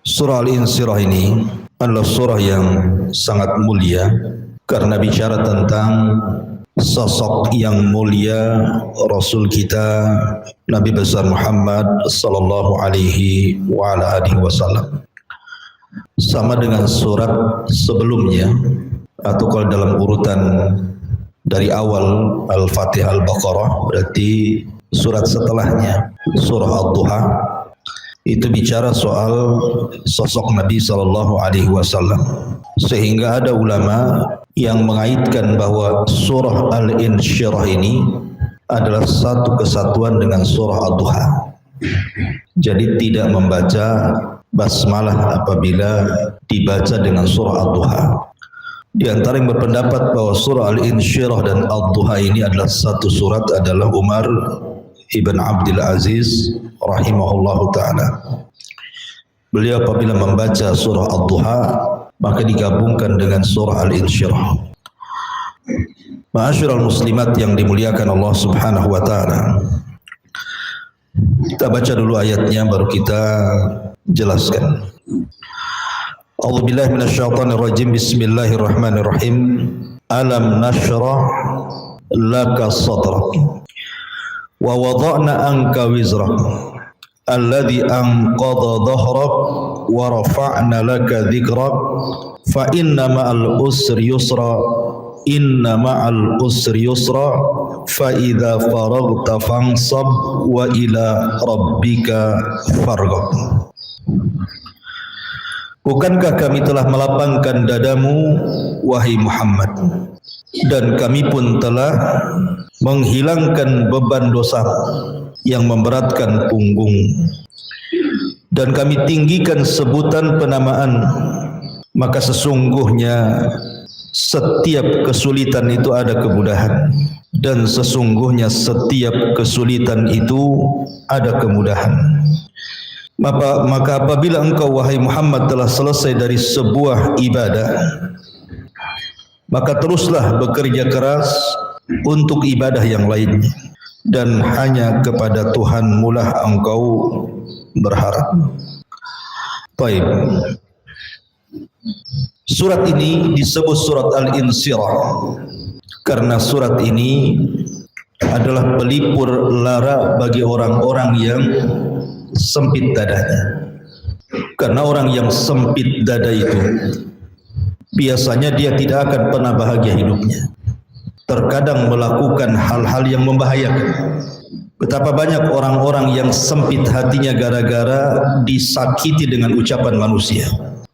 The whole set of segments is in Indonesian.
Surah Al-Insyirah ini adalah surah yang sangat mulia karena bicara tentang sosok yang mulia Rasul kita Nabi besar Muhammad sallallahu alaihi wa ala alihi wasallam. Sama dengan surat sebelumnya atau kalau dalam urutan dari awal Al-Fatihah Al-Baqarah berarti surat setelahnya surah Ad-Duha itu bicara soal sosok Nabi sallallahu alaihi wasallam, sehingga ada ulama yang mengaitkan bahwa surah Al-Insyirah ini adalah satu kesatuan dengan surah Ad-Duha. Jadi tidak membaca basmalah apabila dibaca dengan surah Ad-Duha. Di antara yang berpendapat bahwa surah Al-Insyirah dan Ad-Duha ini adalah satu surat adalah Umar Ibn Abdul Aziz rahimahullahu ta'ala. Beliau apabila membaca surah Ad-Duha maka digabungkan dengan surah Al-Insyirah. Ma'asyiral muslimat yang dimuliakan Allah subhanahu wa ta'ala, kita baca dulu ayatnya baru kita jelaskan. A'udzubillahi minasyaitonirrajim. Bismillahirrahmanirrahim. Alam nashrah laka sadrak wa wada'na anka wizrak alladhi anqadha dhahrak wa rafa'na laka dhikrak fa inna ma'al usri yusra inna ma'al usri yusra fa idza faraghta fansab wa ila rabbika farghab. Bukankah kami telah melapangkan dadamu wahai Muhammad, dan kami pun telah menghilangkan beban dosa yang memberatkan punggung, dan kami tinggikan sebutan penamaan, maka sesungguhnya setiap kesulitan itu ada kemudahan, dan sesungguhnya setiap kesulitan itu ada kemudahan. Maka apabila engkau wahai Muhammad telah selesai dari sebuah ibadah, maka teruslah bekerja keras untuk ibadah yang lainnya, dan hanya kepada Tuhan mulah engkau berharap. Baik. Surat ini disebut surat Al-Insyirah karena surat ini adalah pelipur lara bagi orang-orang yang sempit dadanya. Karena orang yang sempit dada itu biasanya dia tidak akan pernah bahagia hidupnya. Terkadang melakukan hal-hal yang membahayakan. Betapa banyak orang-orang yang sempit hatinya gara-gara disakiti dengan ucapan manusia.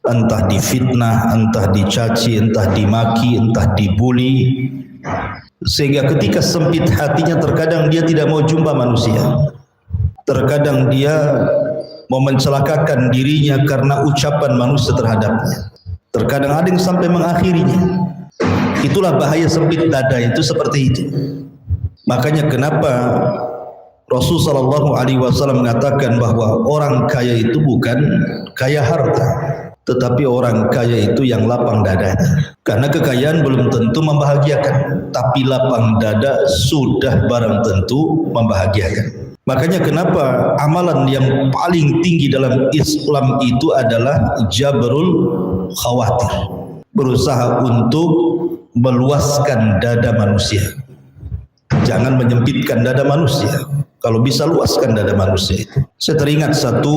Entah difitnah, entah dicaci, entah dimaki, entah dibuli. Sehingga ketika sempit hatinya terkadang dia tidak mau jumpa manusia. Terkadang dia mau mencelakakan dirinya karena ucapan manusia terhadapnya. Terkadang ada yang sampai mengakhirinya. Itulah bahaya sempit dada itu seperti itu. Makanya kenapa Rasul sallallahu alaihi wasallam mengatakan bahwa orang kaya itu bukan kaya harta, tetapi orang kaya itu yang lapang dadanya. Karena kekayaan belum tentu membahagiakan, tapi lapang dada sudah barang tentu membahagiakan. Makanya kenapa amalan yang paling tinggi dalam Islam itu adalah jabrul khawatir, berusaha untuk meluaskan dada manusia. Jangan menyempitkan dada manusia. Kalau bisa luaskan dada manusia itu. Saya teringat satu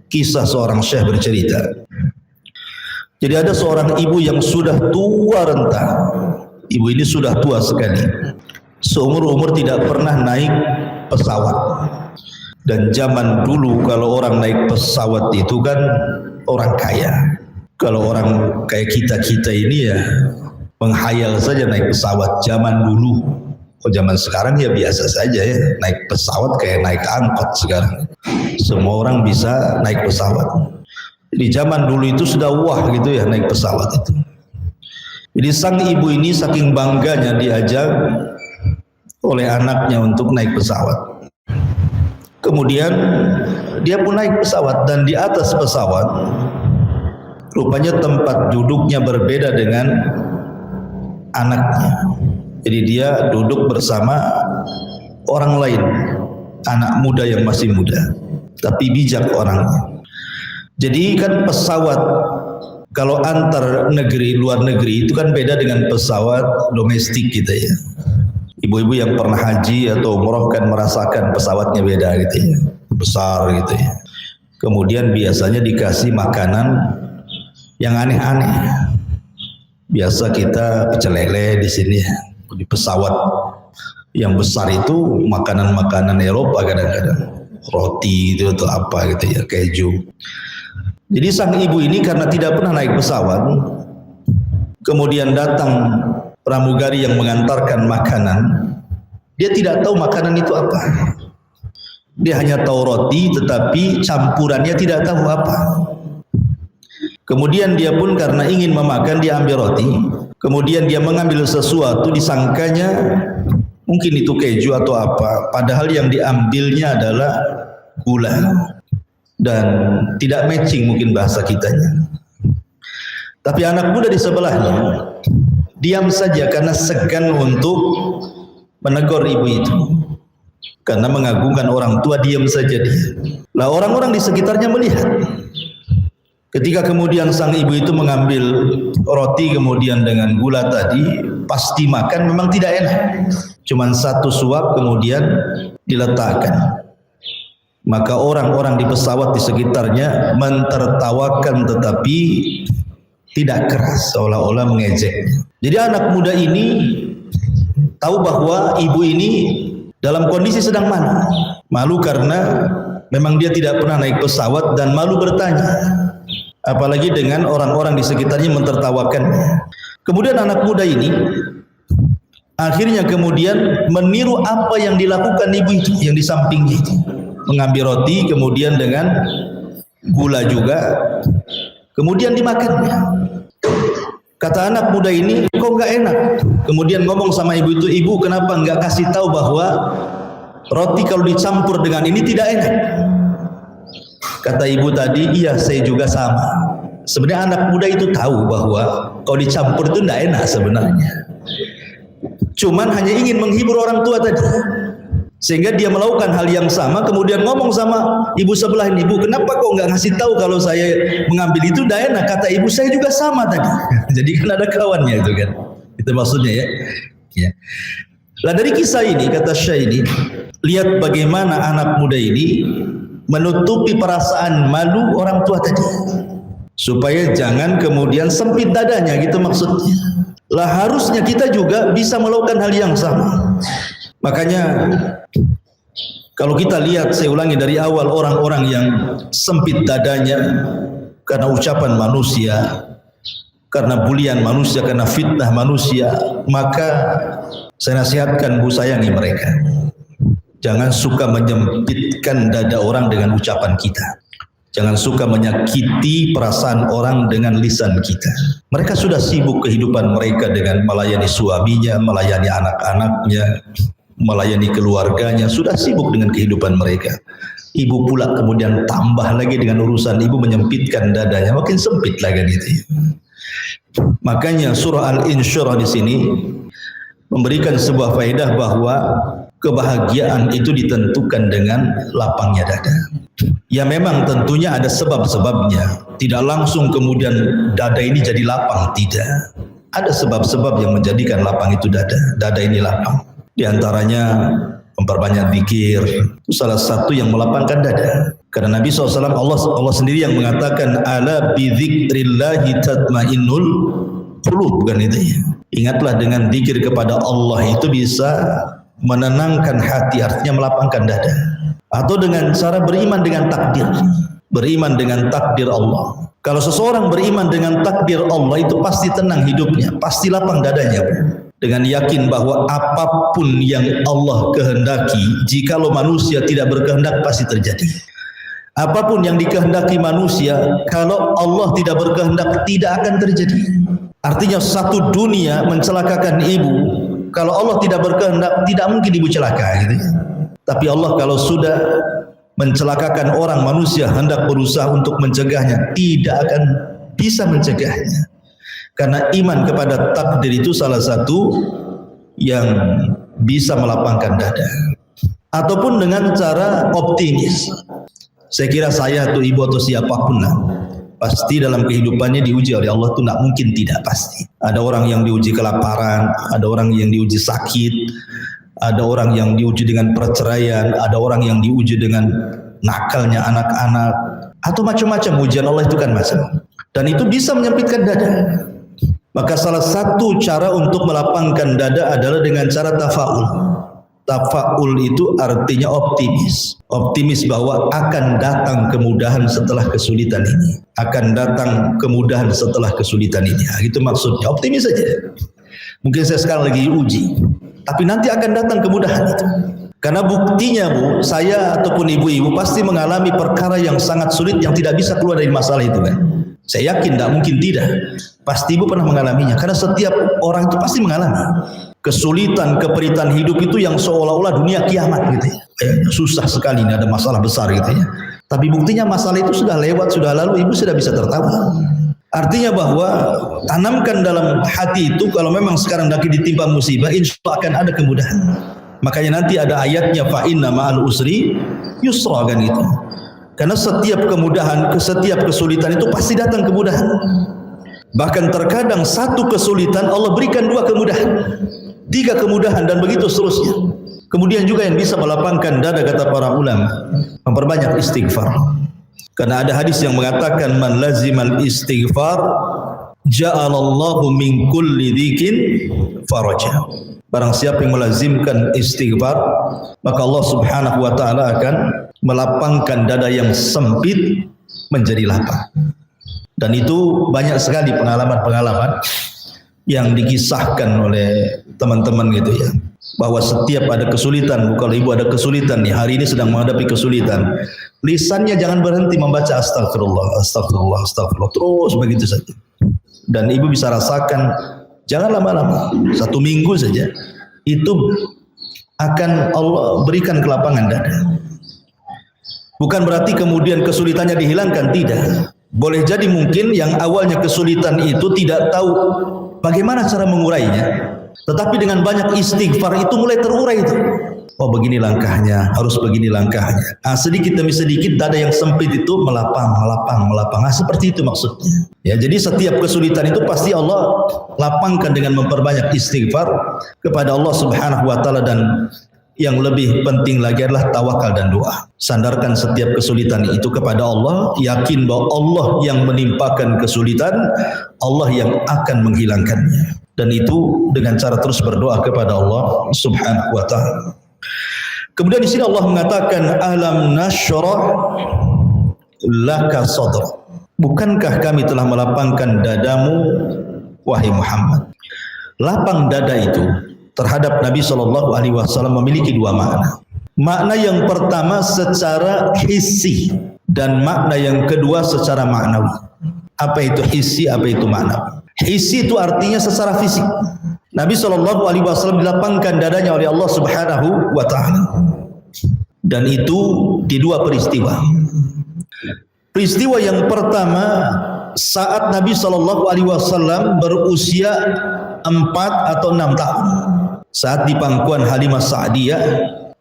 kisah seorang syekh bercerita. Jadi ada seorang ibu yang sudah tua renta. Ibu ini sudah tua sekali. Seumur-umur tidak pernah naik pesawat. Dan zaman dulu kalau orang naik pesawat itu kan orang kaya. Kalau orang kayak kita-kita ini ya menghayal saja naik pesawat zaman dulu. Oh, zaman sekarang ya biasa saja ya, naik pesawat kayak naik angkot sekarang. Semua orang bisa naik pesawat. Di zaman dulu itu sudah wah gitu ya naik pesawat itu. Jadi sang ibu ini saking bangganya diajak oleh anaknya untuk naik pesawat. Kemudian dia pun naik pesawat dan di atas pesawat rupanya tempat duduknya berbeda dengan anaknya. Jadi dia duduk bersama orang lain, anak muda yang masih muda, tapi bijak orangnya. Jadi kan pesawat kalau antar negeri, luar negeri itu kan beda dengan pesawat domestik kita ya. Ibu-ibu yang pernah haji atau umroh kan merasakan pesawatnya beda gitu ya, besar gitu ya. Kemudian biasanya dikasih makanan yang aneh-aneh. Biasa kita pecel lele di sini ya. Di pesawat yang besar itu makanan-makanan Eropa kadang-kadang, roti itu atau apa gitu ya, keju. Jadi sang ibu ini karena tidak pernah naik pesawat, kemudian datang pramugari yang mengantarkan makanan, dia tidak tahu makanan itu apa. Dia hanya tahu roti, tetapi campurannya tidak tahu apa. Kemudian dia pun karena ingin memakan, dia ambil roti. Kemudian dia mengambil sesuatu, disangkanya mungkin itu keju atau apa. Padahal yang diambilnya adalah gula. Dan tidak matching mungkin bahasa kitanya. Tapi anak muda di sebelahnya diam saja karena segan untuk menegur ibu itu. Karena mengagungkan orang tua, diam saja dia. Lah orang-orang di sekitarnya melihat. Ketika kemudian sang ibu itu mengambil roti kemudian dengan gula tadi, pasti makan memang tidak enak. Cuman satu suap kemudian diletakkan. Maka orang-orang di pesawat di sekitarnya mentertawakan tetapi tidak keras, seolah-olah mengejeknya. Jadi anak muda ini tahu bahwa ibu ini dalam kondisi sedang malu karena memang dia tidak pernah naik pesawat dan malu bertanya, apalagi dengan orang-orang di sekitarnya mentertawakannya. Kemudian anak muda ini akhirnya kemudian meniru apa yang dilakukan ibu itu yang di sampingnya itu, mengambil roti kemudian dengan gula juga kemudian dimakannya. Kata anak muda ini, kok nggak enak? Kemudian ngomong sama ibu itu, ibu kenapa nggak kasih tahu bahwa roti kalau dicampur dengan ini tidak enak? Kata ibu tadi, iya saya juga sama. Sebenarnya anak muda itu tahu bahwa kalau dicampur itu tidak enak sebenarnya. Cuman hanya ingin menghibur orang tua tadi. Sehingga dia melakukan hal yang sama, kemudian ngomong sama ibu sebelah ini, ibu kenapa kok nggak ngasih tahu kalau saya mengambil itu tidak enak? Kata ibu, saya juga sama tadi. Jadi kan ada kawannya itu kan, itu maksudnya ya. Lah dari kisah ini kata Syekh ini, lihat bagaimana anak muda ini menutupi perasaan malu orang tua tadi, supaya jangan kemudian sempit dadanya gitu maksudnya. Lah harusnya kita juga bisa melakukan hal yang sama. Makanya kalau kita lihat, saya ulangi dari awal, orang-orang yang sempit dadanya karena ucapan manusia, karena bulian manusia, karena fitnah manusia, maka saya nasihatkan, bu, sayangi mereka. Jangan suka menyempitkan dada orang dengan ucapan kita. Jangan suka menyakiti perasaan orang dengan lisan kita. Mereka sudah sibuk kehidupan mereka dengan melayani suaminya, melayani anak-anaknya, melayani keluarganya, sudah sibuk dengan kehidupan mereka. Ibu pula kemudian tambah lagi dengan urusan ibu, menyempitkan dadanya, makin sempit lagi gitu. Makanya surah Al-Insyirah di sini memberikan sebuah faedah bahwa kebahagiaan itu ditentukan dengan lapangnya dada. Ya memang tentunya ada sebab-sebabnya. Tidak langsung kemudian dada ini jadi lapang, tidak. Ada sebab-sebab yang menjadikan lapang itu dada. Dada ini lapang. Di antaranya memperbanyak zikir, itu salah satu yang melapangkan dada. Karena Nabi SAW, Allah sendiri yang mengatakan, ala bi dzikrillahi tatmainnul qulub, bukan itu ya. Ingatlah dengan zikir kepada Allah itu bisa menenangkan hati, artinya melapangkan dada. Atau dengan cara beriman dengan takdir, beriman dengan takdir Allah. Kalau seseorang beriman dengan takdir Allah itu pasti tenang hidupnya, pasti lapang dadanya, dengan yakin bahwa apapun yang Allah kehendaki, jikalau manusia tidak berkehendak pasti terjadi. Apapun yang dikehendaki manusia, kalau Allah tidak berkehendak tidak akan terjadi. Artinya satu dunia mencelakakan ibu, kalau Allah tidak berkehendak tidak mungkin ibu celaka gitu. Tapi Allah kalau sudah mencelakakan orang, manusia hendak berusaha untuk mencegahnya, tidak akan bisa mencegahnya. Karena iman kepada takdir itu salah satu yang bisa melapangkan dada. Ataupun dengan cara optimis. Saya kira saya atau ibu atau siapapun lah, pasti dalam kehidupannya diuji oleh Allah itu tidak mungkin tidak, pasti. Ada orang yang diuji kelaparan, ada orang yang diuji sakit, ada orang yang diuji dengan perceraian, ada orang yang diuji dengan nakalnya anak-anak, atau macam-macam ujian Allah itu kan macam. Dan itu bisa menyempitkan dada. Maka salah satu cara untuk melapangkan dada adalah dengan cara tafaul. Tafaul itu artinya optimis. Optimis bahwa akan datang kemudahan setelah kesulitan ini. Akan datang kemudahan setelah kesulitan ini. Nah, itu maksudnya. Optimis saja. Mungkin saya sekarang lagi uji, tapi nanti akan datang kemudahan itu. Karena buktinya Bu, saya ataupun ibu-ibu pasti mengalami perkara yang sangat sulit yang tidak bisa keluar dari masalah itu kan. Saya yakin tidak mungkin tidak. Pasti ibu pernah mengalaminya. Karena setiap orang itu pasti mengalami kesulitan, keperitan hidup itu yang seolah-olah dunia kiamat gitu ya. Susah sekali, ini ada masalah besar gitu ya. Tapi buktinya masalah itu sudah lewat, sudah lalu, ibu sudah bisa tertawa. Artinya bahwa tanamkan dalam hati itu kalau memang sekarang lagi ditimpa musibah, insya Allah akan ada kemudahan. Makanya nanti ada ayatnya fa inna ma'al usri yusra kan itu. Karena setiap kemudahan, setiap kesulitan itu pasti datang kemudahan. Bahkan terkadang satu kesulitan Allah berikan dua kemudahan, tiga kemudahan dan begitu seterusnya. Kemudian juga yang bisa melapangkan dada kata para ulama, memperbanyak istighfar. Karena ada hadis yang mengatakan man lazimal istighfar ja'alallahu min kulli dzikin faraja. Barang siapa yang melazimkan istighfar, maka Allah Subhanahu wa taala akan melapangkan dada yang sempit menjadi lapang. Dan itu banyak sekali pengalaman-pengalaman yang dikisahkan oleh teman-teman gitu ya. Bahwa setiap ada kesulitan, kalau ibu ada kesulitan nih, hari ini sedang menghadapi kesulitan, lisannya jangan berhenti membaca astagfirullah, astagfirullah, astagfirullah, terus begitu saja. Dan ibu bisa rasakan, jangan lama-lama, 1 minggu saja, itu akan Allah berikan kelapangan dada. Bukan berarti kemudian kesulitannya dihilangkan, tidak. Boleh jadi mungkin yang awalnya kesulitan itu tidak tahu bagaimana cara mengurainya. Tetapi dengan banyak istighfar itu mulai terurai itu. Oh begini langkahnya, harus begini langkahnya. Sedikit demi sedikit dada yang sempit itu melapang. Seperti itu maksudnya. Ya, jadi setiap kesulitan itu pasti Allah lapangkan dengan memperbanyak istighfar kepada Allah Subhanahu wa taala, dan yang lebih penting lagi adalah tawakal dan doa. Sandarkan setiap kesulitan itu kepada Allah, yakin bahwa Allah yang menimpakan kesulitan, Allah yang akan menghilangkannya. Dan itu dengan cara terus berdoa kepada Allah Subhanahu wa taala. Kemudian di sini Allah mengatakan alam nashrah laka sadr. Bukankah kami telah melapangkan dadamu wahai Muhammad? Lapang dada itu terhadap Nabi SAW memiliki dua makna. Makna yang pertama secara hissi dan makna yang kedua secara maknawi. Apa itu hissi, apa itu maknawi? Hissi itu artinya secara fisik. Nabi SAW dilapangkan dadanya oleh Allah Subhanahu wa taala. Dan itu di dua peristiwa. Peristiwa yang pertama saat Nabi SAW berusia 4 atau 6 tahun. Saat di pangkuan Halimah Sa'diyah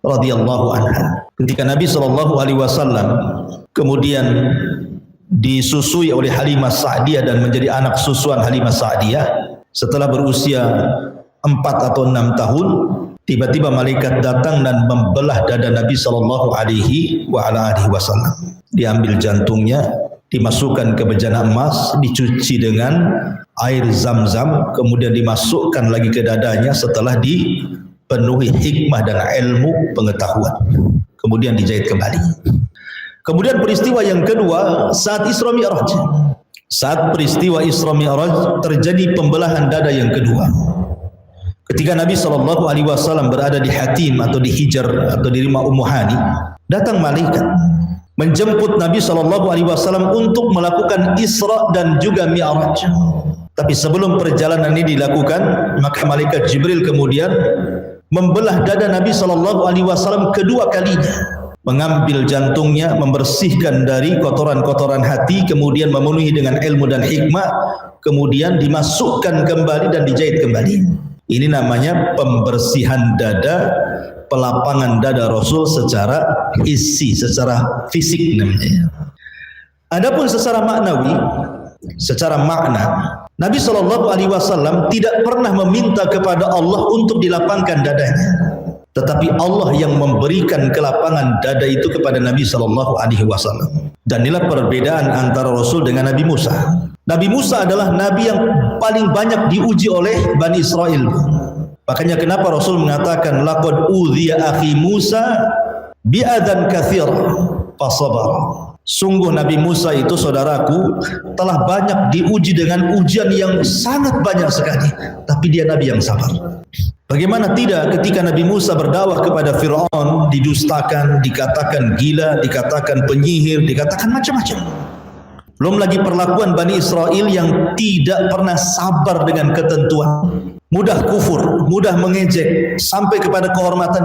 radhiyallahu anha. Ketika Nabi SAW kemudian disusui oleh Halimah Sa'diyah dan menjadi anak susuan Halimah Sa'diyah, setelah berusia 4 atau 6 tahun, tiba-tiba malaikat datang dan membelah dada Nabi SAW. Diambil jantungnya, dimasukkan ke bejana emas, dicuci dengan air zam-zam, kemudian dimasukkan lagi ke dadanya setelah dipenuhi hikmah dan ilmu pengetahuan, kemudian dijahit kembali. Kemudian peristiwa yang kedua saat Isra Mi'raj. Saat peristiwa Isra Mi'raj terjadi pembelahan dada yang kedua. Ketika Nabi SAW berada di Hatim atau di Hijr atau di rumah Ummu Hani, datang malaikat menjemput Nabi SAW untuk melakukan Isra dan juga Mi'raj. Tapi sebelum perjalanan ini dilakukan, maka malaikat Jibril kemudian membelah dada Nabi SAW kedua kalinya. mengambil jantungnya, membersihkan dari kotoran-kotoran hati, kemudian memenuhi dengan ilmu dan hikmah, kemudian dimasukkan kembali dan dijahit kembali. Ini namanya pembersihan dada, pelapangan dada Rasul secara isi, secara fisik namanya. Adapun secara maknawi, secara makna, Nabi SAW tidak pernah meminta kepada Allah untuk dilapangkan dadanya, tetapi Allah yang memberikan kelapangan dada itu kepada Nabi SAW. Dan inilah perbedaan antara Rasul dengan Nabi Musa. Nabi Musa adalah Nabi yang paling banyak diuji oleh Bani Israel. Makanya kenapa Rasul mengatakan laqad udhiya akhi Musa bi'adan katsir fasabar. Sungguh Nabi Musa itu saudaraku telah banyak diuji dengan ujian yang sangat banyak sekali, tapi dia Nabi yang sabar. Bagaimana tidak ketika Nabi Musa berdakwah kepada Fir'aun, didustakan, dikatakan gila, dikatakan penyihir, dikatakan macam-macam. Belum lagi perlakuan Bani Israel yang tidak pernah sabar dengan ketentuan, mudah kufur, mudah mengejek sampai kepada kehormatan.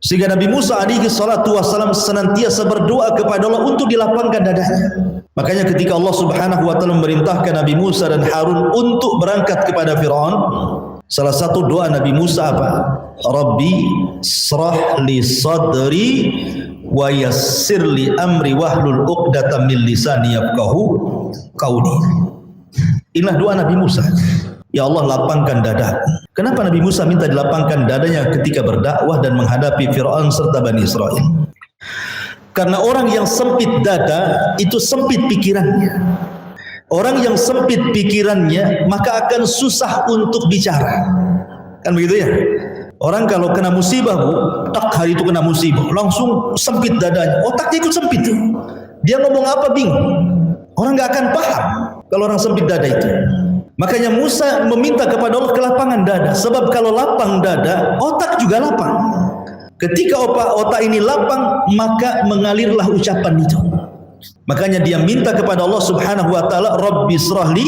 Sehingga Nabi Musa alaihi salatu wassalam senantiasa berdoa kepada Allah untuk dilapangkan dadanya. Makanya ketika Allah Subhanahu wa taala memerintahkan Nabi Musa dan Harun untuk berangkat kepada Firaun, salah satu doa Nabi Musa apa? Rabbi shrah li sadri wa yassir li amri wahlul 'uqdatam min lisani yafqahu qauli. Inilah doa Nabi Musa. Ya Allah, lapangkan dadaku. Kenapa Nabi Musa minta dilapangkan dadanya ketika berdakwah dan menghadapi Fir'aun serta Bani Israel? Karena orang yang sempit dada itu sempit pikirannya. Orang yang sempit pikirannya maka akan susah untuk bicara. Kan begitu ya? Orang kalau kena musibah, Bu, tak hari itu kena musibah, langsung sempit dadanya. Otaknya ikut sempit. Dia ngomong apa bingung. Orang nggak akan paham kalau orang sempit dada itu. Makanya Musa meminta kepada Allah kelapangan dada. Sebab kalau lapang dada, otak juga lapang. Ketika otak ini lapang, maka mengalirlah ucapan itu. Makanya dia minta kepada Allah Subhanahu wa taala, Rabbi shrahli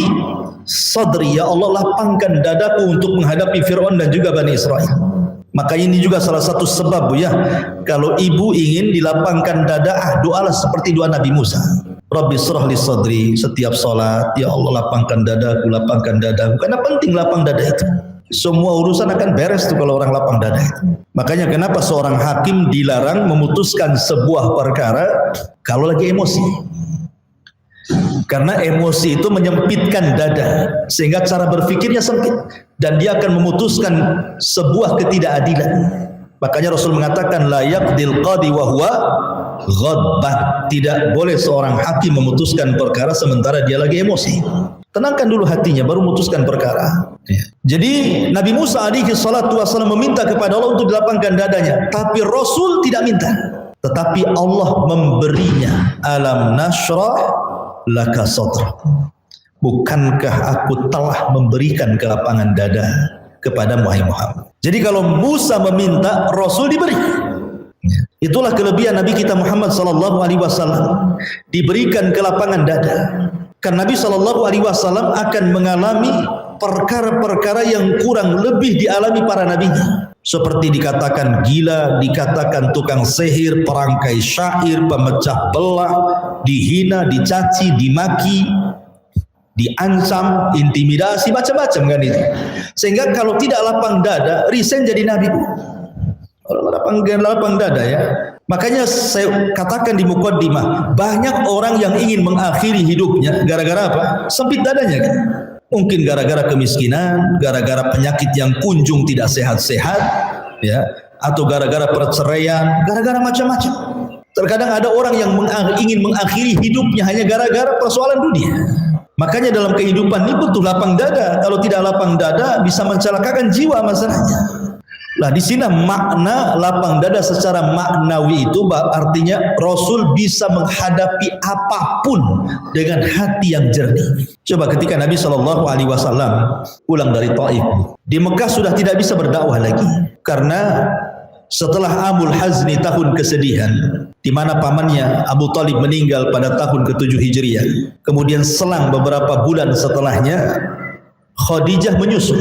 sadri, ya Allah lapangkan dadaku untuk menghadapi Fir'aun dan juga Bani Israel. Maka ini juga salah satu sebab, Bu, ya, kalau ibu ingin dilapangkan dada, doalah seperti doa Nabi Musa. Rabbi shrahli sadri, setiap salat, ya Allah lapangkan dadaku, lapangkan dadaku. Karena penting lapang dada itu. Semua urusan akan beres tuh kalau orang lapang dada itu. Makanya kenapa seorang hakim dilarang memutuskan sebuah perkara kalau lagi emosi. Karena emosi itu menyempitkan dada sehingga cara berpikirnya sempit dan dia akan memutuskan sebuah ketidakadilan. Makanya Rasul mengatakan la yaqdil qadi wa huwa ghadbah. Tidak boleh seorang hakim memutuskan perkara sementara dia lagi emosi. Tenangkan dulu hatinya baru memutuskan perkara. Jadi Nabi Musa alaihi salatu wasallam meminta kepada Allah untuk dilapangkan dadanya, tapi Rasul tidak minta. Tetapi Allah memberinya. Alam nashrah laka sadrak. Bukankah aku telah memberikan kelapangan dada kepada Muhammad. Jadi kalau Musa meminta, Rasul diberi. Itulah kelebihan Nabi kita Muhammad sallallahu alaihi wasallam, diberikan kelapangan dada. Karena Nabi sallallahu alaihi wasallam akan mengalami perkara-perkara yang kurang lebih dialami para nabinya. Seperti dikatakan gila, dikatakan tukang sihir, perangkai syair, pemecah belah, dihina, dicaci, dimaki, diancam, intimidasi, macam-macam kan itu. Sehingga kalau tidak lapang dada, resign jadi nabi. Lapang dada ya. Makanya saya katakan di mukaddimah, banyak orang yang ingin mengakhiri hidupnya gara-gara apa? Sempit dadanya kan. Mungkin gara-gara kemiskinan, gara-gara penyakit yang kunjung tidak sehat-sehat, ya, atau gara-gara perceraian, gara-gara macam-macam. Terkadang ada orang yang ingin mengakhiri hidupnya hanya gara-gara persoalan dunia. Makanya dalam kehidupan ini butuh lapang dada. Kalau tidak lapang dada bisa mencelakakan jiwa masalahnya. Nah, di sini makna lapang dada secara maknawi itu artinya Rasul bisa menghadapi apapun dengan hati yang jernih. Coba ketika Nabi SAW pulang dari Taif, di Mekah sudah tidak bisa berdakwah lagi karena setelah Amul Hazni, tahun kesedihan, di mana pamannya Abu Talib meninggal pada tahun ke-7 Hijriah. Kemudian selang beberapa bulan setelahnya Khadijah menyusul.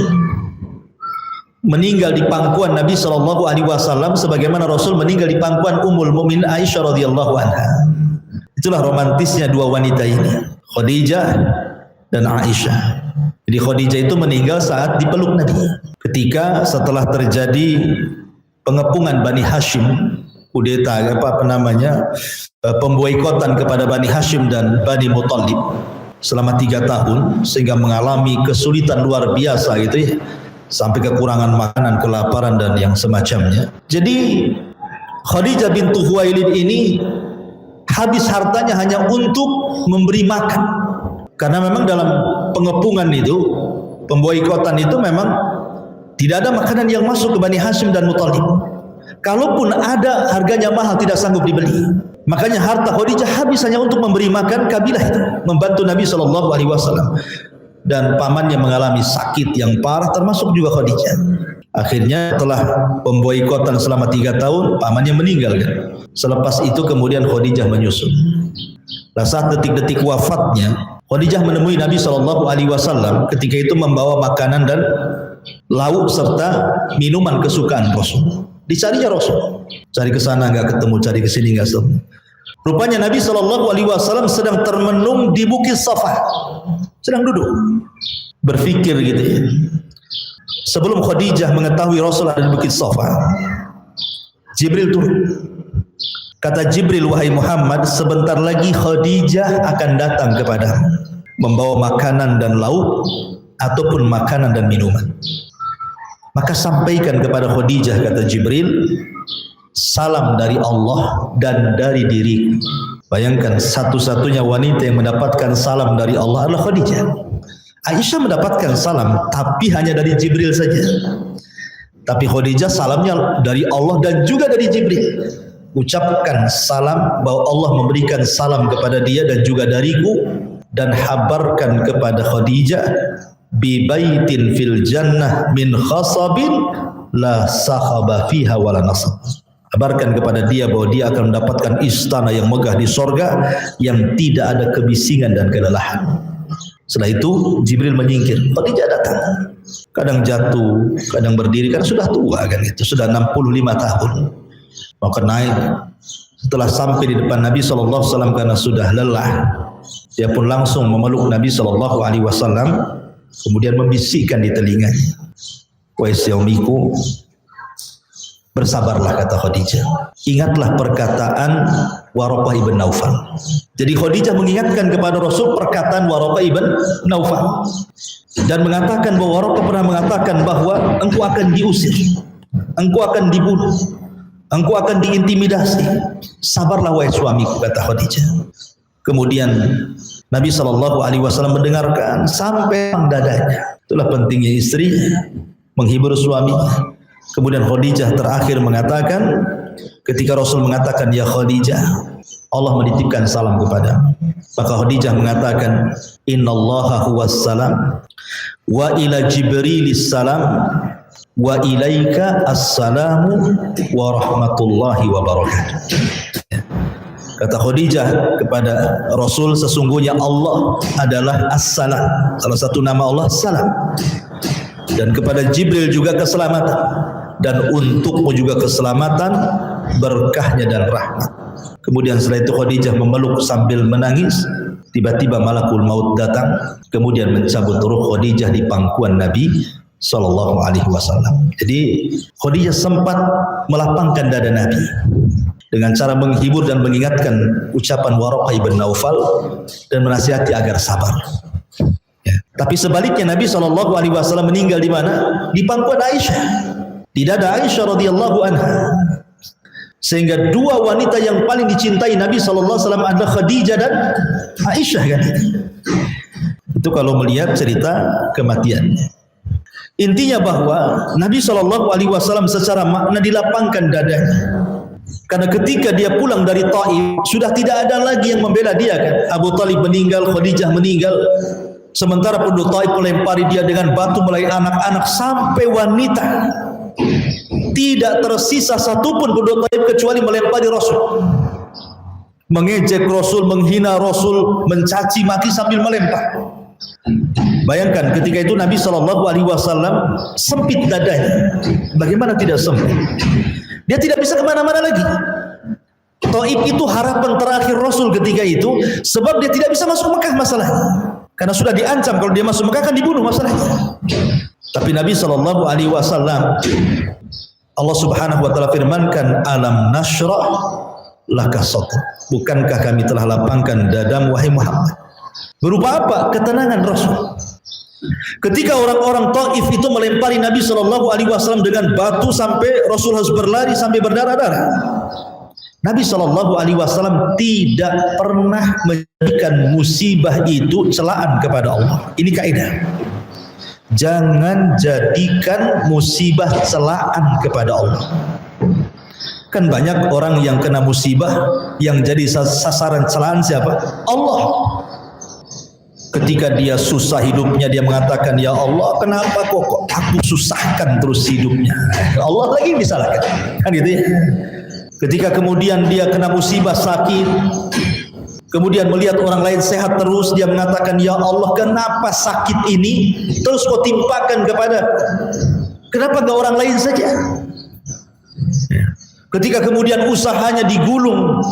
meninggal di pangkuan Nabi Shallallahu Alaihi Wasallam sebagaimana Rasul meninggal di pangkuan Ummul Mukminin Aisyah radhiyallahu anha. Itulah romantisnya dua wanita ini, Khadijah dan Aisyah. Jadi Khadijah itu meninggal saat dipeluk Nabi. Ketika setelah terjadi pengepungan Bani Hashim, kudeta pemboikotan kepada Bani Hashim dan Bani Muthalib selama 3 tahun, sehingga mengalami kesulitan luar biasa gitu ya, sampai kekurangan makanan, kelaparan dan yang semacamnya. Jadi Khadijah bintu Khuwailid ini habis hartanya hanya untuk memberi makan, karena memang dalam pengepungan itu, pemboikotan itu memang tidak ada makanan yang masuk ke Bani Hashim dan Muthalib. Kalaupun ada, harganya mahal, tidak sanggup dibeli. Makanya harta Khadijah habis hanya untuk memberi makan kabilah itu, membantu Nabi Shallallahu Alaihi Wasallam. Dan pamannya mengalami sakit yang parah, termasuk juga Khadijah. Akhirnya setelah pemboikotan selama 3 tahun, pamannya meninggal kan. Selepas itu kemudian Khadijah menyusul. Nah, saat detik-detik wafatnya, Khadijah menemui Nabi Shallallahu Alaihi Wasallam ketika itu membawa makanan dan lauk serta minuman kesukaan Rasul. Dicarinya Rasul, cari ke sana nggak ketemu, cari ke sini nggak ketemu. Rupanya Nabi Shallallahu Alaihi Wasallam sedang termenung di Bukit Safa, sedang duduk berpikir gitu ya. Sebelum Khadijah mengetahui Rasul ada di Bukit Safa, Jibril turun. Kata Jibril, wahai Muhammad, sebentar lagi Khadijah akan datang kepadamu membawa makanan dan lauk ataupun makanan dan minuman. Maka sampaikan kepada Khadijah, kata Jibril, salam dari Allah dan dari diriku. Bayangkan, satu-satunya wanita yang mendapatkan salam dari Allah adalah Khadijah. Aisyah mendapatkan salam, tapi hanya dari Jibril saja. Tapi Khadijah salamnya dari Allah dan juga dari Jibril. Ucapkan salam bahwa Allah memberikan salam kepada dia dan juga dariku, dan habarkan kepada Khadijah, bi baitin fil jannah min khasabin la sakhaba fiha wala nasab. Kabarkan kepada dia bahwa dia akan mendapatkan istana yang megah di sorga yang tidak ada kebisingan dan kelelahan. Setelah itu Jibril menyingkir, Khadijah datang. Kadang jatuh, kadang berdiri, karena sudah tua kan itu, sudah 65 tahun. Maka naik. Setelah sampai di depan Nabi SAW karena sudah lelah, dia pun langsung memeluk Nabi SAW, kemudian membisikkan di telinganya, wahai suamiku, bersabarlah, kata Khadijah. Ingatlah perkataan Waraqah ibn Naufal. Jadi Khadijah mengingatkan kepada Rasul perkataan Waraqah ibn Naufal dan mengatakan bahwa Waraqah pernah mengatakan bahwa engkau akan diusir, engkau akan dibunuh, engkau akan diintimidasi. Sabarlah wahai suamiku, kata Khadijah. Kemudian Nabi SAW mendengarkan sampai dadanya. Itulah pentingnya istri menghibur suaminya. Kemudian Khadijah terakhir mengatakan, ketika Rasul mengatakan, ya Khadijah, Allah menitipkan salam kepadamu. Maka Khadijah mengatakan, innallaha huwas salam wa ila Jibrilis salam wa ilaika assalamu wa rahmatullahi wa barakatuh. Kata Khadijah kepada Rasul, sesungguhnya Allah adalah As-Salam. Salah satu nama Allah Salam. Dan kepada Jibril juga keselamatan. Dan untukmu juga keselamatan, berkahnya dan rahmat. Kemudian setelah itu Khadijah memeluk sambil menangis. Tiba-tiba malakul maut datang, kemudian mencabut ruh Khadijah di pangkuan Nabi Sallallahu Alaihi Wasallam. Jadi Khadijah sempat melapangkan dada Nabi dengan cara menghibur dan mengingatkan ucapan Waraqah ibn Naufal dan menasihati agar sabar. Ya. Tapi sebaliknya Nabi Shallallahu Alaihi Wasallam meninggal di mana? Di pangkuan Aisyah, di dada Aisyah radhiyallahu anha. Sehingga dua wanita yang paling dicintai Nabi Shallallahu Alaihi Wasallam adalah Khadijah dan Aisyah kan? Itu kalau melihat cerita kematiannya. Intinya bahwa Nabi Shallallahu Alaihi Wasallam secara makna dilapangkan dadanya. Karena ketika dia pulang dari Taif, sudah tidak ada lagi yang membela dia kan. Abu Talib meninggal, Khadijah meninggal. Sementara penduduk Taif melempari dia dengan batu, mulai anak-anak sampai wanita. Tidak tersisa satupun penduduk Taif kecuali melempari Rasul, mengejek Rasul, menghina Rasul, mencaci maki sambil melempar. Bayangkan ketika itu Nabi SAW sempit dadanya. Bagaimana tidak sempit? Dia tidak bisa kemana-mana lagi. Taif itu harapan terakhir Rasul ketika itu, sebab dia tidak bisa masuk Mekah masalahnya. Karena sudah diancam kalau dia masuk Mekah akan dibunuh masalahnya. Tapi Nabi SAW, Allah Subhanahu wa taala firmankan, alam nashrah laka sadrak. Bukankah kami telah lapangkan dadamu wahai Muhammad? Berupa apa? Ketenangan Rasul. Ketika orang-orang Taif itu melempari Nabi SAW dengan batu sampai Rasul harus berlari sampai berdarah-darah, Nabi SAW tidak pernah menjadikan musibah itu celaan kepada Allah. Ini kaidah. Jangan jadikan musibah celaan kepada Allah. Kan banyak orang yang kena musibah, yang jadi sasaran celaan siapa? Allah. Ketika dia susah hidupnya, dia mengatakan, ya Allah, kenapa kok aku susahkan terus hidupnya? Allah lagi disalahkan. Kan gitu ya. Ketika kemudian dia kena musibah sakit, kemudian melihat orang lain sehat terus, dia mengatakan, ya Allah, kenapa sakit ini terus kau timpakan kepada, kenapa enggak orang lain saja? Ketika kemudian usahanya digulung,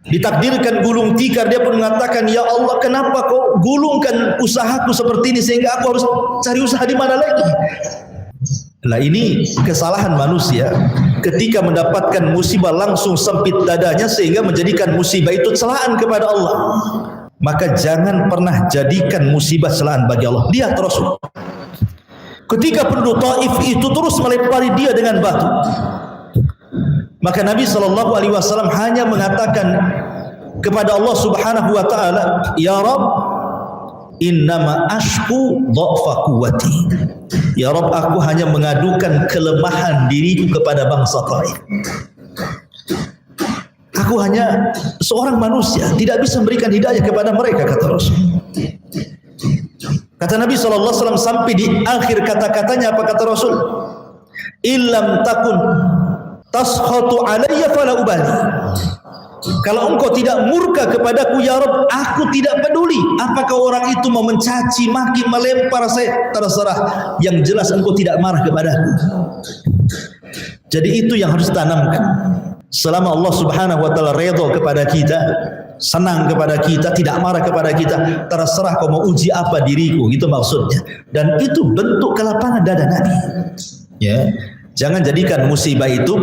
ditakdirkan gulung tikar, dia pun mengatakan, ya Allah, kenapa kau gulungkan usahaku seperti ini sehingga aku harus cari usaha di mana lagi? Nah, ini kesalahan manusia ketika mendapatkan musibah langsung sempit dadanya sehingga menjadikan musibah itu celaan kepada Allah. Maka jangan pernah jadikan musibah celaan bagi Allah. Lihat Rasul, ketika penduduk Taif itu terus melempari dia dengan batu, maka Nabi SAW hanya mengatakan kepada Allah Subhanahu wa taala, ya Rabb, innama ashku dha'fa quwwati. Ya Rabb, aku hanya mengadukan kelemahan diriku kepada bangsa Taif. Aku hanya seorang manusia, tidak bisa memberikan hidayah kepada mereka, kata Rasul. Kata Nabi SAW sampai di akhir kata-katanya, apa kata Rasul? Illam takun taskhatu alayya fala ubali. Kalau engkau tidak murka kepadaku ya Rabb, aku tidak peduli apakah orang itu mau mencaci maki, melempar saya, terserah, yang jelas engkau tidak marah kepadaku. Jadi itu yang harus ditanamkan. Selama Allah Subhanahu wa taala redha kepada kita, senang kepada kita, tidak marah kepada kita, terserah kau mau uji apa diriku, gitu maksudnya. Dan itu bentuk kelapangan dada Nabi. Ya, jangan jadikan musibah itu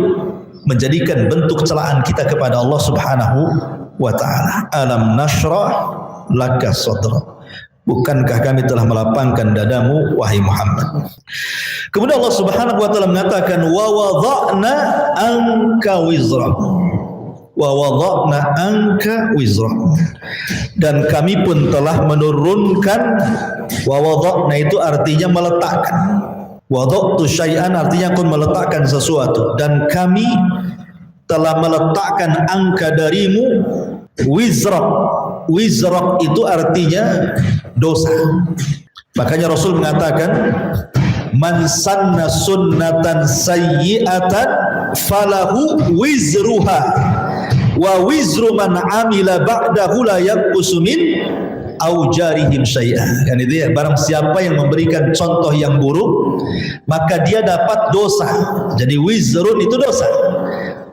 menjadikan bentuk celaan kita kepada Allah Subhanahu wa taala. Alam nashrah laka sadrak. Bukankah kami telah melapangkan dadamu wahai Muhammad? Kemudian Allah Subhanahu wa taala mengatakan, wa wada'na anka wizrak. Wa wada'na anka wizrak. Dan kami pun telah menurunkan, wa wada'na itu artinya meletakkan. Wada'tu syai'an artinya aku meletakkan sesuatu, dan kami telah meletakkan angka darimu wizrak. Wizrak itu artinya dosa. Makanya Rasul mengatakan, man sanna sunnatan sayyi'atan falahu wizruha wa wizru man amila ba'dahu la yanqusu min aujarihim syai'ah. Kan itu ya, barang siapa yang memberikan contoh yang buruk maka dia dapat dosa. Jadi wizrun itu dosa,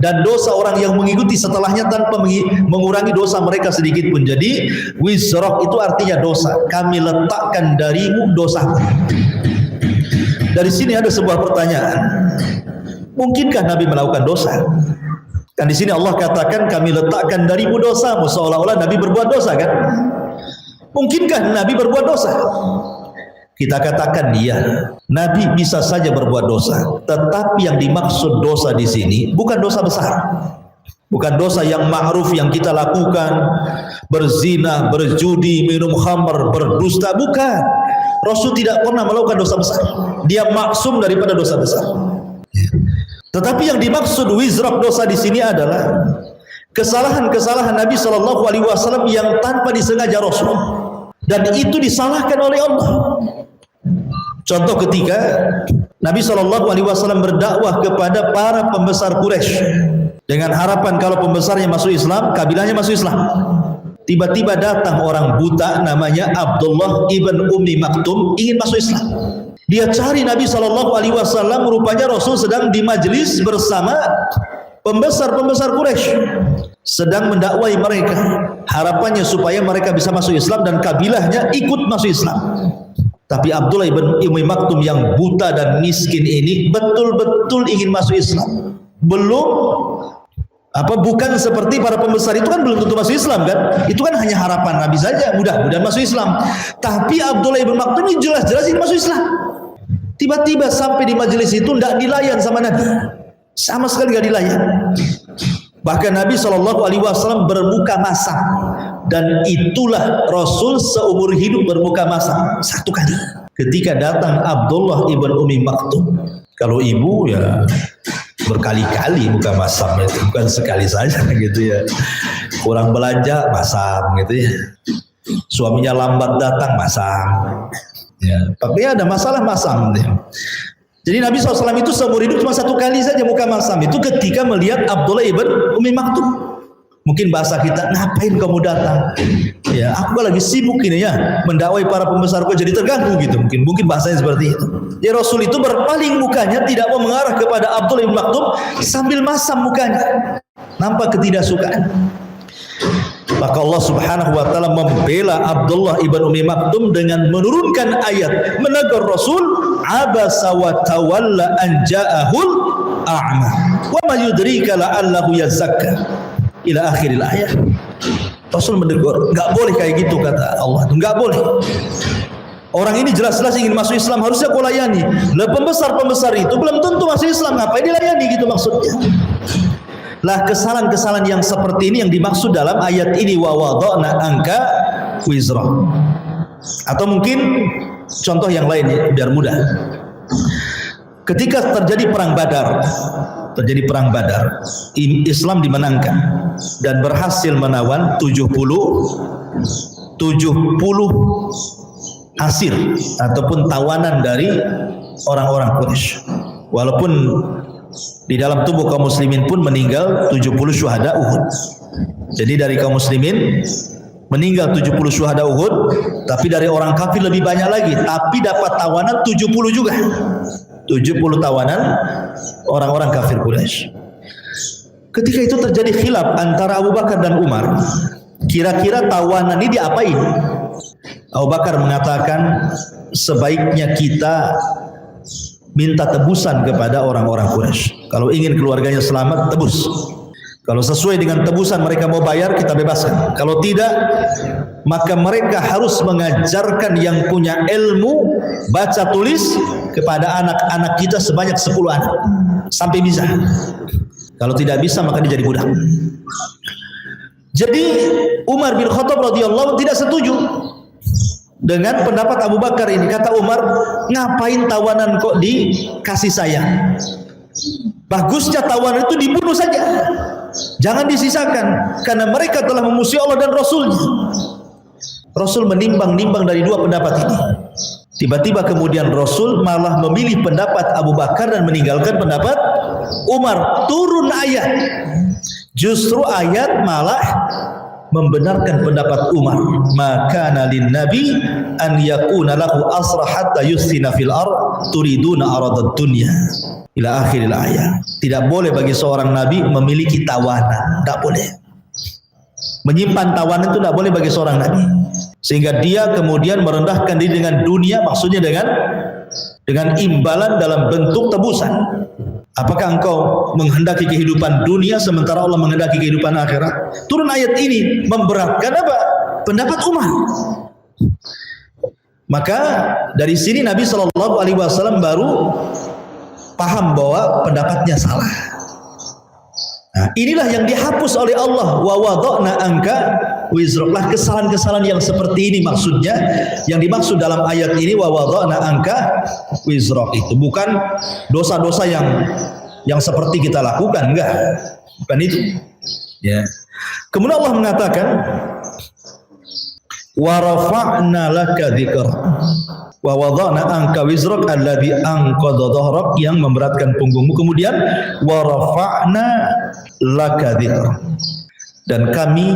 dan dosa orang yang mengikuti setelahnya tanpa mengurangi dosa mereka sedikit pun. Jadi wizrak itu artinya dosa. Kami letakkan darimu dosa. Dari sini ada sebuah pertanyaan, mungkinkah Nabi melakukan dosa? Kan di sini Allah katakan kami letakkan darimu dosamu, seolah-olah Nabi berbuat dosa, kan? Mungkinkah Nabi berbuat dosa? Kita katakan iya, Nabi bisa saja berbuat dosa. Tetapi yang dimaksud dosa di sini bukan dosa besar, bukan dosa yang ma'ruf yang kita lakukan, berzina, berjudi, minum khamr, berdusta, bukan. Rasul tidak pernah melakukan dosa besar. Dia maksum daripada dosa besar. Tetapi yang dimaksud wizrak dosa di sini adalah kesalahan-kesalahan Nabi SAW yang tanpa disengaja Rasul, dan itu disalahkan oleh Allah. Contoh ketika Nabi SAW berdakwah kepada para pembesar Quraisy dengan harapan kalau pembesarnya masuk Islam, kabilahnya masuk Islam. tiba-tiba datang orang buta namanya Abdullah ibn Ummi Maktum ingin masuk Islam. Dia cari Nabi SAW, rupanya Rasul sedang di majelis bersama pembesar-pembesar Quraisy, sedang mendakwai mereka. Harapannya supaya mereka bisa masuk Islam dan kabilahnya ikut masuk Islam. Tapi Abdullah ibn Ummi Maktum yang buta dan miskin ini betul-betul ingin masuk Islam. Bukan seperti para pembesar itu kan belum tentu masuk Islam kan? Itu kan hanya harapan Nabi saja, mudah-mudahan masuk Islam. Tapi Abdullah ibn Maktum ini jelas-jelas ingin masuk Islam. Tiba-tiba sampai di majelis itu tidak dilayan sama Nabi, sama sekali tidak dilayan. Bahkan Nabi SAW bermuka masam, dan itulah Rasul seumur hidup bermuka masam satu kali. Ketika datang Abdullah ibn Ummi Maktum, kalau ibu ya berkali-kali muka masam, itu bukan sekali saja gitu ya. Kurang belanja masam gitu ya. Suaminya lambat datang masam. Ya, tapi ada masalah masam. Jadi Nabi SAW itu seumur hidup cuma satu kali saja muka masam, itu ketika melihat Abdullah ibn Ummi Maktum. Mungkin bahasa kita, ngapain kamu datang? Ya, aku lagi sibuk ini ya, mendakwai para pembesarku, jadi terganggu gitu. Mungkin bahasanya seperti itu. Ya, Rasul itu berpaling mukanya, tidak mau mengarah kepada Abdullah ibn Maktum sambil masam mukanya. Nampak ketidaksukaan. Maka Allah Subhanahu wa taala membela Abdullah ibn Ummi Maktum dengan menurunkan ayat menegur Rasul, abasa wa tawalla an ja'ahul a'ma wa ma yudrika la'allahu yazakka ila akhiril ayat. Rasul menegur, enggak boleh kayak gitu kata Allah, enggak boleh. Orang ini jelas-jelas ingin masuk Islam, harusnya kau layani. Lah pembesar-pembesar itu belum tentu masuk Islam, ngapain dilayani gitu maksudnya. Lah kesalahan-kesalahan yang seperti ini yang dimaksud dalam ayat ini, wa wada'na anka wizra. Atau mungkin contoh yang lain ya, biar mudah. Ketika terjadi perang Badar, Islam dimenangkan dan berhasil menawan 70 asir ataupun tawanan dari orang-orang Quraisy. Walaupun di dalam tubuh kaum muslimin pun meninggal 70 syuhada Uhud. Jadi dari kaum muslimin meninggal 70 syuhada Uhud, tapi dari orang kafir lebih banyak lagi, tapi dapat tawanan 70 juga. 70 tawanan orang-orang kafir Quraisy. Ketika itu terjadi khilaf antara Abu Bakar dan Umar. Kira-kira tawanan ini diapain? Abu Bakar mengatakan sebaiknya kita minta tebusan kepada orang-orang Quraisy. Kalau ingin keluarganya selamat, tebus. Kalau sesuai dengan tebusan mereka mau bayar, kita bebaskan. Kalau tidak, maka mereka harus mengajarkan yang punya ilmu baca tulis kepada anak-anak kita sebanyak 10 anak sampai bisa. Kalau tidak bisa, maka dia jadi budak. Jadi Umar bin Khattab radhiyallahu tidak setuju dengan pendapat Abu Bakar ini. Kata Umar, ngapain tawanan kok dikasih saya? Bagusnya tawanan itu dibunuh saja, jangan disisakan, karena mereka telah memusuhi Allah dan Rasulnya. Rasul menimbang-nimbang dari dua pendapat ini. Tiba-tiba kemudian Rasul malah memilih pendapat Abu Bakar dan meninggalkan pendapat Umar. Turun ayat, justru ayat malah membenarkan pendapat Umar. Maka nalin nabi an yakuna lahu asra hatta yusina fil ard turiduna aradad dunya ila akhiril ayat. Tidak boleh bagi seorang nabi memiliki tawanan, tidak boleh. Menyimpan tawanan itu tidak boleh bagi seorang nabi, sehingga dia kemudian merendahkan diri dengan dunia, maksudnya dengan imbalan dalam bentuk tebusan. Apakah engkau menghendaki kehidupan dunia sementara Allah menghendaki kehidupan akhirat? Turun ayat ini memberatkan apa? Pendapat Umar. Maka dari sini Nabi SAW baru paham bahwa pendapatnya salah. Nah, inilah yang dihapus oleh Allah. Wa wada'na anka wizrak. Lah kesalahan-kesalahan yang seperti ini maksudnya, yang dimaksud dalam ayat ini wa wada'na anka wizrak, itu bukan dosa-dosa yang seperti kita lakukan, enggak. Bukan itu. Ya. Kemudian Allah mengatakan wa rafa'na laka dzikra. Wa wada'na anka wizrak alladzi anqadha dhahrak, yang memberatkan punggungmu. Kemudian wa rafa'na laka dzikra. dan kami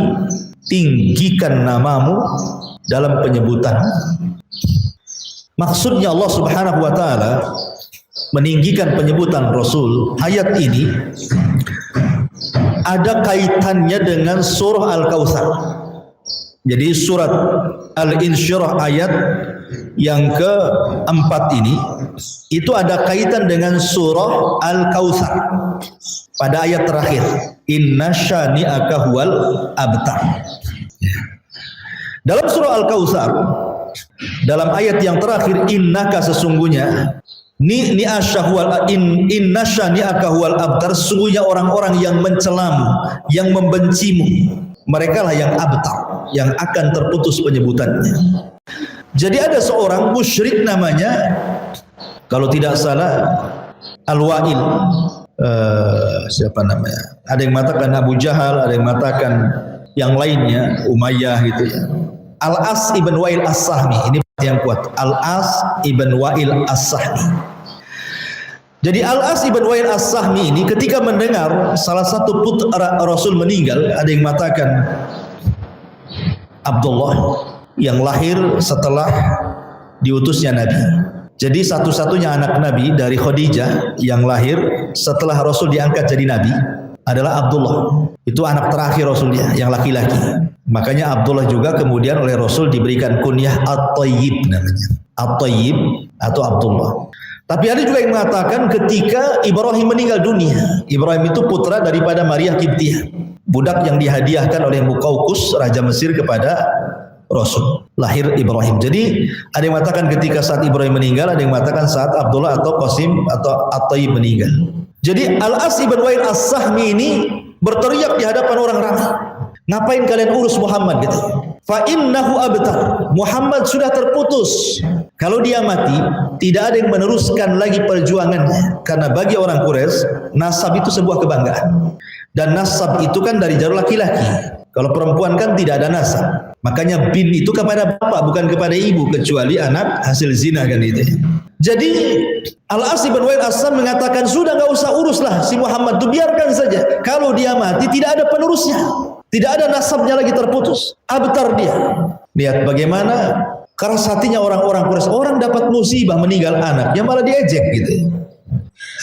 tinggikan namamu dalam penyebutan. Maksudnya Allah Subhanahu wa taala meninggikan penyebutan Rasul. Ayat ini ada kaitannya dengan surah Al-Kautsar. Jadi surat Al-Insyirah ayat yang keempat ini itu ada kaitan dengan surah Al-Kautsar pada ayat terakhir, inna syani'aka huwal abtar. Dalam surah Al-Kautsar dalam ayat yang terakhir, innaka sesungguhnya inna syani'aka huwal abtar, sesungguhnya orang-orang yang mencelamu, yang membencimu, mereka lah yang abtar, yang akan terputus penyebutannya. Jadi ada seorang musyrik namanya, kalau tidak salah Al-Wa'il, siapa namanya? Ada yang mengatakan Abu Jahal, ada yang mengatakan yang lainnya, Umayyah gitu ya. Al-As ibn Wa'il As-Sahmi, ini yang kuat. Al-As ibn Wa'il As-Sahmi. Jadi Al-As ibn Wa'il As-Sahmi ini ketika mendengar salah satu putra Rasul meninggal, ada yang mengatakan Abdullah yang lahir setelah diutusnya Nabi. Jadi satu-satunya anak Nabi dari Khadijah yang lahir setelah Rasul diangkat jadi Nabi adalah Abdullah. Itu anak terakhir Rasulnya yang laki-laki. Makanya Abdullah juga kemudian oleh Rasul diberikan kunyah At-Tayyib namanya. At-Tayyib atau Abdullah. Tapi ada juga yang mengatakan ketika Ibrahim meninggal dunia. Ibrahim itu putra daripada Maria Qibtiyah, budak yang dihadiahkan oleh Muqawqis Raja Mesir kepada Rasul. Lahir Ibrahim. Jadi ada yang mengatakan ketika saat Ibrahim meninggal, ada yang mengatakan saat Abdullah atau Qasim atau At-Tayyib meninggal. Jadi Al-As ibn Wa'il As-Sahmi ini berteriak di hadapan orang ramai, ngapain kalian urus Muhammad gitu? Fa innahu abtar, Muhammad sudah terputus. Kalau dia mati, tidak ada yang meneruskan lagi perjuangannya. Karena bagi orang Quraisy, nasab itu sebuah kebanggaan. Dan nasab itu kan dari jalur laki-laki. Kalau perempuan kan tidak ada nasab. Makanya bin itu kepada bapak, bukan kepada ibu, kecuali anak hasil zina kan itu. Jadi Al-As ibn Wa'il As-Sahmi mengatakan, sudah nggak usah uruslah si Muhammad itu, biarkan saja. Kalau dia mati tidak ada penerusnya, tidak ada nasabnya lagi terputus. Abtar dia. Lihat bagaimana keras hatinya orang-orang Quraisy. Orang dapat musibah meninggal anaknya malah diejek gitu.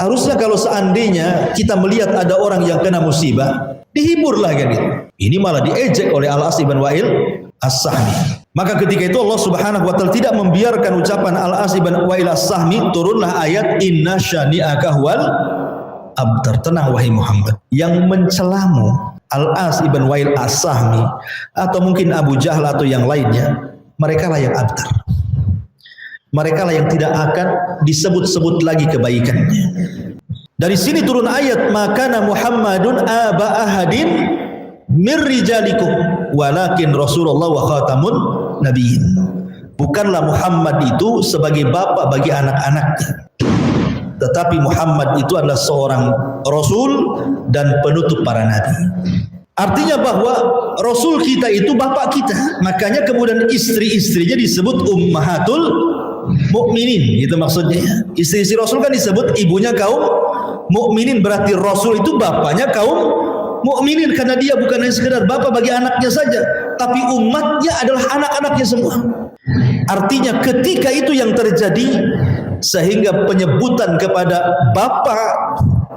Harusnya kalau seandainya kita melihat ada orang yang kena musibah, dihiburlah kan gitu. Ini malah diejek oleh Al-As ibn Wa'il As-Sahmi. Maka ketika itu Allah Subhanahu wa taala tidak membiarkan ucapan Al-As ibn Wa'il As-Sahmi, turunlah ayat inna syani'aka huwal abtar. Tenang wahai Muhammad, yang mencelamu Al-As ibn Wa'il As-Sahmi atau mungkin Abu Jahal atau yang lainnya, mereka lah yang abtar. Mereka lah yang tidak akan disebut-sebut lagi kebaikannya. Dari sini turun ayat, makana Muhammadun aba ahadin mir rijalikum walakin Rasulullah wa khatamun nabiyyin. Bukanlah Muhammad itu sebagai bapak bagi anak-anaknya, tetapi Muhammad itu adalah seorang Rasul dan penutup para nabi. Artinya bahwa Rasul kita itu bapak kita. Makanya kemudian istri-istrinya disebut ummahatul mukminin. Itu maksudnya. Istri-istri Rasul kan disebut ibunya kaum mukminin. Berarti Rasul itu bapaknya kaum mukminin, karena dia bukan hanya sekedar bapak bagi anaknya saja, tapi umatnya adalah anak-anaknya semua. Artinya ketika itu yang terjadi, sehingga penyebutan kepada bapak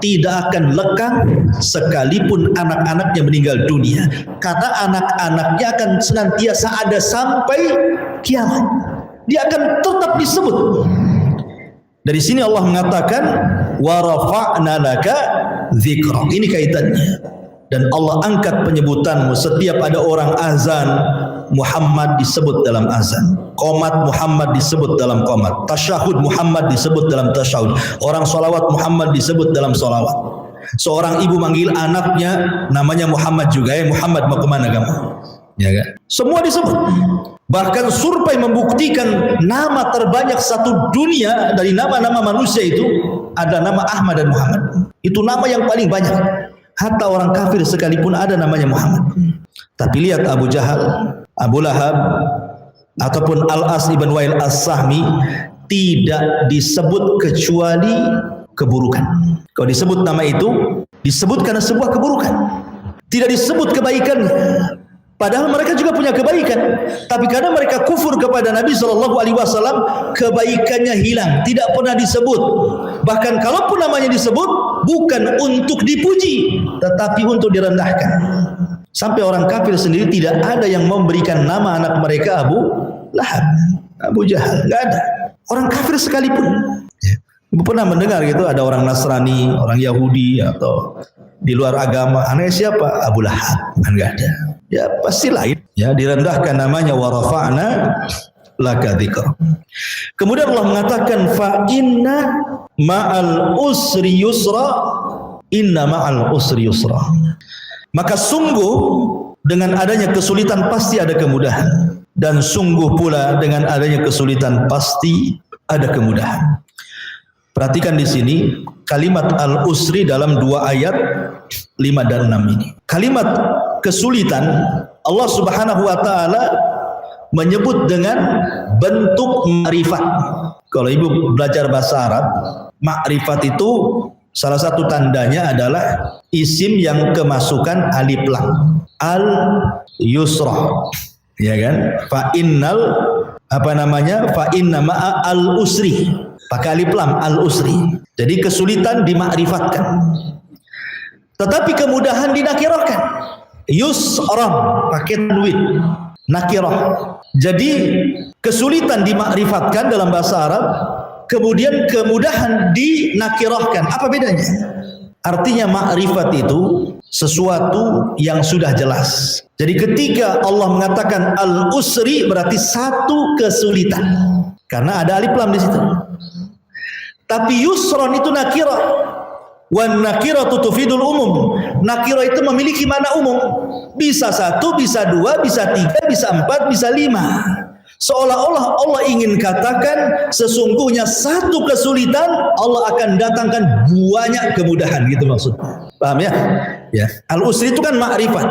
tidak akan lekang sekalipun anak-anaknya meninggal dunia, karena anak-anaknya akan senantiasa ada sampai kiamat. Dia akan tetap disebut. Dari sini Allah mengatakan wa rafa'na laka dzikra. Ini kaitannya. Dan Allah angkat penyebutanmu. Setiap ada orang azan, Muhammad disebut dalam azan. Qomat Muhammad disebut dalam qomat. Tasyahud Muhammad disebut dalam tasyahud. Orang salawat Muhammad disebut dalam salawat. Seorang ibu manggil anaknya namanya Muhammad juga. Muhammad mau kemana kamu? Ya kan? Semua disebut. Bahkan survei membuktikan nama terbanyak satu dunia dari nama-nama manusia itu ada nama Ahmad dan Muhammad. Itu nama yang paling banyak. Hatta orang kafir sekalipun ada namanya Muhammad. Tapi lihat Abu Jahal, Abu Lahab, ataupun Al-As ibn Wa'il As-Sahmi tidak disebut kecuali keburukan. Kalau disebut nama itu, disebut karena sebuah keburukan. tidak disebut kebaikan. Padahal mereka juga punya kebaikan, tapi karena mereka kufur kepada Nabi SAW, kebaikannya hilang, tidak pernah disebut. Bahkan kalaupun namanya disebut, bukan untuk dipuji, tetapi untuk direndahkan. Sampai orang kafir sendiri tidak ada yang memberikan nama anak mereka Abu Lahab, Abu Jahal, nggak ada. Orang kafir sekalipun. Ibu pernah mendengar gitu, ada orang Nasrani, orang Yahudi atau di luar agama, anaknya siapa? Abu Lahab, kan nggak ada. Ya pasti lain, ya direndahkan namanya, wa rafa'na laka dzikra. Kemudian Allah mengatakan fa inna ma'al usri yusra, inna ma'al usri yusra. Maka sungguh dengan adanya kesulitan pasti ada kemudahan, dan sungguh pula dengan adanya kesulitan pasti ada kemudahan. Perhatikan di sini kalimat al-usri dalam 2 ayat 5 dan 6 ini. Kalimat kesulitan Allah Subhanahu wa taala menyebut dengan bentuk ma'rifat. Kalau ibu belajar bahasa Arab, ma'rifat itu salah satu tandanya adalah isim yang kemasukan alif lam. Al yusra. Ya kan? Fa innal fa inna ma'a al usri. Pakai alif lam al usri. Jadi kesulitan dimakrifatkan. Tetapi kemudahan dinakirahkan. Yusram pakai tanwin, nakirah. Jadi kesulitan dimakrifatkan dalam bahasa Arab, kemudian kemudahan dinakirahkan. Apa bedanya? Artinya makrifat itu sesuatu yang sudah jelas. Jadi ketika Allah mengatakan al-usri berarti satu kesulitan. Karena ada alif lam di situ. Tapi yusron itu nakirah. Wan nakiratu tufidul umum. Nakirah itu memiliki makna umum. Bisa 1, bisa 2, bisa 3, bisa 4, bisa 5. Seolah-olah Allah ingin katakan sesungguhnya satu kesulitan Allah akan datangkan banyak kemudahan, gitu maksudnya. Paham ya? Ya. Al-usri itu kan makrifat.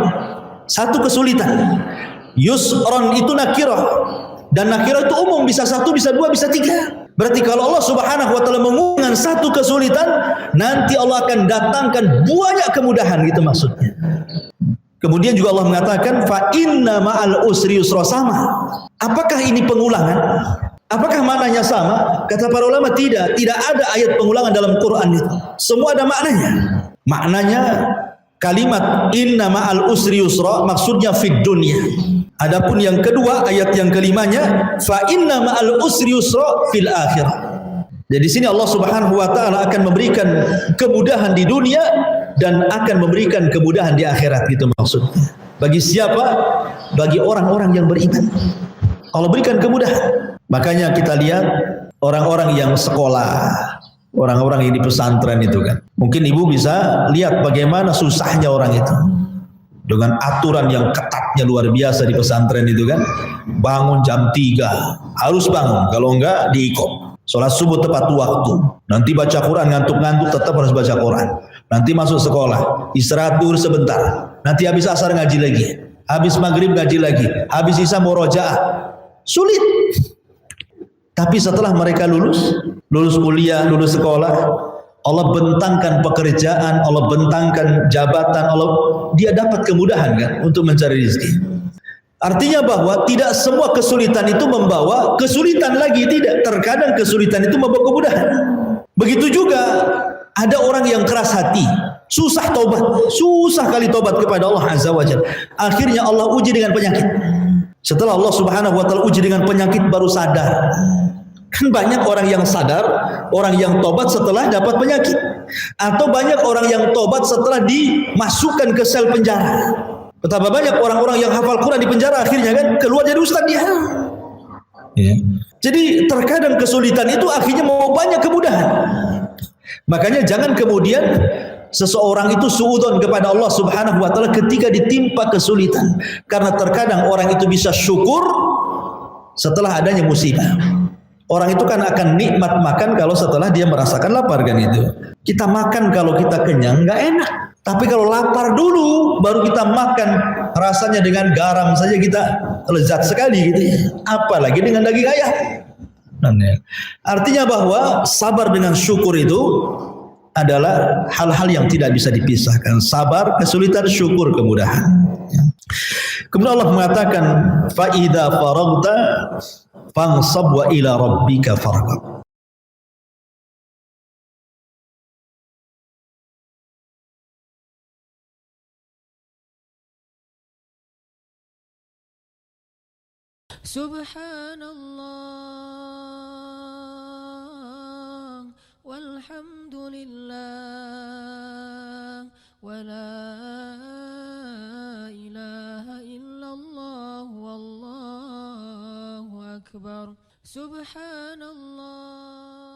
Satu kesulitan. Yusron itu nakirah. Dan nakirah itu umum, bisa 1, bisa 2, bisa 3. Berarti kalau Allah Subhanahu wa taala mengumumkan satu kesulitan, nanti Allah akan datangkan banyak kemudahan, gitu maksudnya. Kemudian juga Allah mengatakan fa inna ma'al usri yusra, sama. Apakah ini pengulangan? Apakah maknanya sama? Kata para ulama tidak ada ayat pengulangan dalam Quran itu. Semua ada maknanya. Maknanya kalimat inna ma'al usri yusra maksudnya fid dunya. Adapun yang kedua, ayat yang kelimanya fa inna ma'al usri yusra fil akhirah. Jadi di sini Allah Subhanahu wa taala akan memberikan kemudahan di dunia dan akan memberikan kemudahan di akhirat, gitu maksudnya. Bagi siapa? Bagi orang-orang yang beriman. Allah berikan kemudahan. Makanya kita lihat orang-orang yang sekolah, orang-orang yang di pesantren itu kan. Mungkin ibu bisa lihat bagaimana susahnya orang itu. Dengan aturan yang ketatnya luar biasa di pesantren itu kan. Bangun jam 3, harus bangun, kalau enggak diikop. Sholat subuh tepat waktu. Nanti baca Quran, ngantuk-ngantuk tetap harus baca Quran. Nanti masuk sekolah, istirahat dulu sebentar. Nanti habis asar ngaji lagi. Habis maghrib ngaji lagi. Habis isya murojaah. Sulit. Tapi setelah mereka lulus kuliah, lulus sekolah, Allah bentangkan pekerjaan, Allah bentangkan jabatan, dia dapat kemudahan kan untuk mencari rezeki. Artinya bahwa tidak semua kesulitan itu membawa kesulitan lagi, tidak. Terkadang kesulitan itu membawa kemudahan. Begitu juga ada orang yang keras hati, susah tobat, susah kali tobat kepada Allah Azza wa Jalla. Akhirnya Allah uji dengan penyakit. Setelah Allah Subhanahu wa taala uji dengan penyakit baru sadar. Kan banyak orang yang sadar, orang yang tobat setelah dapat penyakit. Atau banyak orang yang tobat setelah dimasukkan ke sel penjara. Betapa banyak orang-orang yang hafal Quran di penjara akhirnya kan keluar jadi ustaz dia. Ya. Jadi terkadang kesulitan itu akhirnya mau banyak kemudahan. Makanya jangan kemudian seseorang itu suudzon kepada Allah Subhanahu wa taala ketika ditimpa kesulitan. Karena terkadang orang itu bisa syukur setelah adanya musibah. Orang itu kan akan nikmat makan kalau setelah dia merasakan lapar kan itu. Kita makan kalau kita kenyang nggak enak. Tapi kalau lapar dulu baru kita makan, rasanya dengan garam saja kita lezat sekali gitu ya. Apalagi dengan daging ayam. Artinya bahwa sabar dengan syukur itu adalah hal-hal yang tidak bisa dipisahkan. Sabar, kesulitan, syukur, kemudahan. Kemudian Allah mengatakan, fa idza faragta fansab wa ila rabbika farghab. Subhanallah walhamdulillah wa la ilaha illallah wallahu akbar. Subhanallah